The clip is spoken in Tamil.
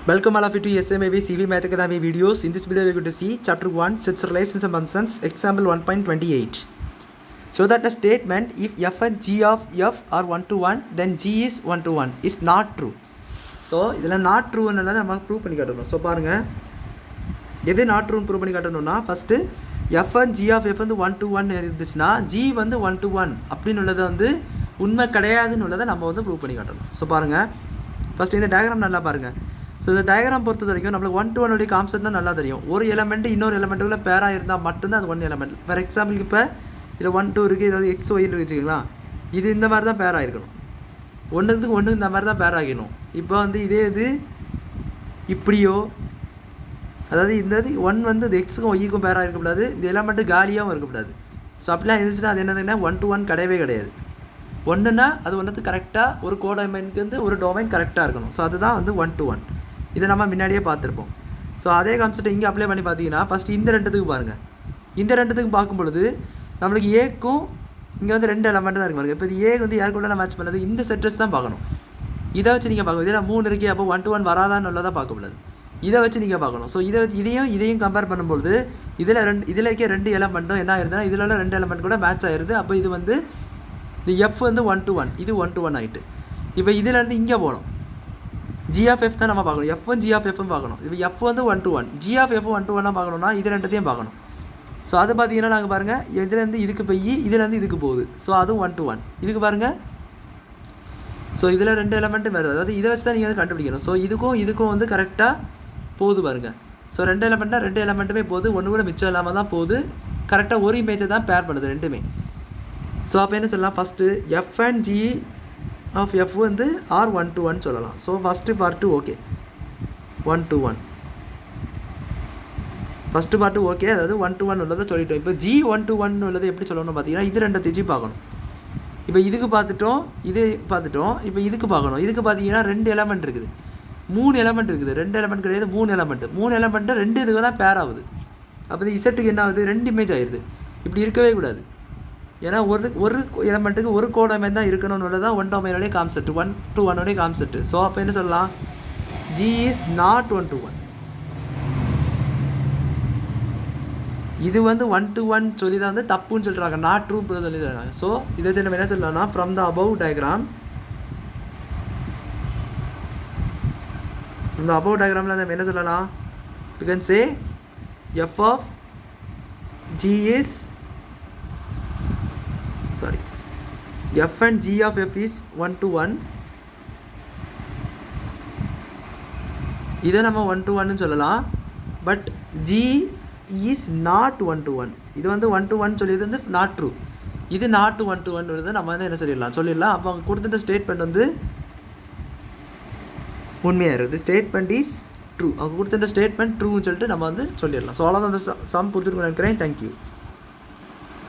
Welcome all of you to SMAV CV Math Academy videos. In this video we are going to see chapter 1 sets relations and functions example 1.28. So that the statement if f and g of f are 1 to 1 then g is 1 to 1 is not true. So இதெல்லாம் not true ன்னு நம்ம ப்ரூவ் பண்ணி காட்டணும். ஸோ பாருங்க எது not true ப்ரூவ் பண்ணி காட்டணும்னா first f and g of f வந்து 1 to 1 இருந்துச்சுன்னா g வந்து 1 to 1 அப்படின்னு உள்ளதை வந்து உண்மை கிடையாதுன்னு உள்ளதை நம்ம வந்து ப்ரூவ் பண்ணி காட்டணும். ஸோ பாருங்கள் ஃபஸ்ட்டு இந்த டயக்ராம் நல்லா பாருங்கள். ஸோ இந்த டயக்ராம் பொறுத்த வரைக்கும் நம்மளுக்கு 1 to 1 உடைய கான்செப்ட்னா நல்லா தெரியும். ஒரு எலமெண்ட் இன்னொரு எலமெண்ட்டுக்குள்ள பேராக இருந்தால் மட்டும்தான் அது ஒன் எலமெண்ட். ஃபார் எக்ஸாம்பிளுக்கு இப்போ இதில் 1 2 இருக்குது, இதாவது எக்ஸ் ஒய்ன்னு வச்சுக்கலாம். இது இந்த மாதிரி தான் பேராக இருக்கணும். ஒன்றுக்கு ஒன்று இந்த மாதிரி தான் பேராகிடணும். இப்போ வந்து இதே இது இப்படியோ, அதாவது இந்த இது 1 வந்து இது எக்ஸுக்கும் ஒய்க்கும் பேராக இருக்கக்கூடாது, இந்த எலமெண்ட்டு காலியாகவும் இருக்கக்கூடாது. ஸோ அப்படிலாம் இருந்துச்சுன்னா அது என்னதுன்னா 1 to 1 கிடையவே கிடையாது. ஒன்றுனா அது வந்து கரெக்டாக ஒரு கோடொமைனுக்கு வந்து ஒரு டொமைன் கரெக்டாக இருக்கணும். ஸோ அதுதான் வந்து 1 to 1. இதை நம்ம முன்னாடியே பார்த்துருப்போம். ஸோ அதே கான்செப்ட் இங்கே அப்ளை பண்ணி பார்த்தீங்கன்னா ஃபஸ்ட்டு இந்த ரெண்டுத்துக்கு பாருங்கள். இந்த ரெண்டுத்துக்கு பார்க்கும் பொழுது நம்மளுக்கு ஏக்கும் இங்கே வந்து 2 எலமெண்ட் தான் இருக்கு பாருங்கள். இப்போ இது ஏ வந்து யாருக்குள்ள மேட்ச் பண்ணது இந்த செட்ரஸ் தான் பார்க்கணும். இதை வச்சு நீங்கள் பார்க்கணும். இதில் 3 இருக்கே, அப்போ 1 to 1 வராதான்னு உள்ளதாக பார்க்கக்கூடாது. இதை வச்சு நீங்கள் பார்க்கணும். ஸோ இதையும் கம்பேர் பண்ணும்பொழுது இதில் இருக்க 2 எலமெண்ட்டும் என்ன ஆயிருதுன்னா இதில் உள்ள 2 எலமெண்ட் கூட மேட்ச் ஆயிடுது. அப்போ இது வந்து இந்த எஃப் வந்து 1 to 1, இது 1 to 1 ஆகிட்டு. இப்போ இதிலேருந்து இங்கே போகணும். ஜி ஆஃப் எஃப் தான் நம்ம பார்க்கணும். எஃப்1 ஜி ஆஃப் எஃப்னு பார்க்கணும். இப்போ எஃப் வந்து 1 to 1, G of F 1 to 1 பார்க்கணும்னா இது ரெண்டுத்தையும் பார்க்கணும். ஸோ அது பார்த்தீங்கன்னா நாங்கள் பாருங்கள் இதுலேருந்து இதுக்கு போய் இதுலேருந்து இதுக்கு போகுது. ஸோ அதுவும் 1 to 1. இதுக்கு பாருங்கள். ஸோ இதில் 2 எலமெண்ட்டும் வேறு, அதாவது இதை வச்சு தான் நீங்கள் வந்து கண்டுபிடிக்கணும். ஸோ இதுக்கும் வந்து கரெக்டாக போகுது பாருங்கள். ஸோ 2 எலமெண்ட்னா 2 எலமெண்ட்டுமே போகுது, ஒன்று கூட மிச்சம் இல்லாமல் தான் போகுது. கரெக்டாக ஒரு இமேஜை தான் பேர் பண்ணுது ரெண்டுமே. ஸோ அப்போ என்ன சொல்லலாம், first F and G of F வந்து ஆர் 1 to 1 சொல்லலாம். So first part okay, 1 to 1 first part okay, அதாவது 1 to 1 உள்ளதை சொல்லிட்டோம். இப்போ ஜி 1 to 1 உள்ளதை எப்படி சொல்லணும்னு பார்த்தீங்கன்னா இது 2 ஜி பார்க்கணும். இப்போ இதுக்கு பார்த்துட்டோம், இது பார்த்துட்டோம். இப்போ இதுக்கு பார்க்கணும். இதுக்கு பார்த்தீங்கன்னா 2 எலமெண்ட் இருக்குது, 3 எலமெண்ட் இருக்குது. 2 எலமெண்ட் கிடையாது, 3 எலமெண்ட்டு 2 இதுக்கு தான் பேர் ஆகுது. அப்போ இசட்டுக்கு என்ன ஆகுது, 2 இமேஜ் ஆயிடுது. இப்படி இருக்கவே கூடாது. ஏன்னா ஒரு எலமெண்ட்டுக்கு ஒரு கோடொமைன் தான் இருக்கணும்னு உள்ளதான் 1 டொமைனுடைய கான்செப்ட், 1 to 1 உடைய கான்செப்ட். ஸோ அப்போ என்ன சொல்லலாம், ஜி இஸ் நாட் 1 to 1. இது வந்து 1 to 1 சொல்லி தான் வந்து தப்புன்னு சொல்கிறாங்க, நாட் ட்ரூ சொல்லி சொல்கிறாங்க. ஸோ இதை நம்ம என்ன சொல்லலாம்னா ஃப்ரம் த அபவ் டயக்ராம், இந்த அபவ் டயக்ராமில் நம்ம என்ன சொல்லலாம், you can say F of G is f and g of f is 1 to 1. இதை நம்ம 1 to 1 சொல்லலாம். But g is not 1 to 1. இது வந்து 1 to 1 சொல்லியது வந்து நாட் ட்ரூ. இது நாட் 1 to 1 நம்ம வந்து என்ன சொல்லிடலாம். அப்போ அவங்க கொடுத்துட்ட ஸ்டேட்மெண்ட் வந்து உண்மையாக இருக்குது. Statement is true. அவங்க கொடுத்துட்ட ஸ்டேட்மெண்ட் ட்ரூன்னு சொல்லிட்டு நம்ம வந்து சொல்லிடலாம். ஸோ அவ்வளோதான் அந்த சம் புரிஞ்சுருக்கோம் நினைக்கிறேன். தேங்க்யூ.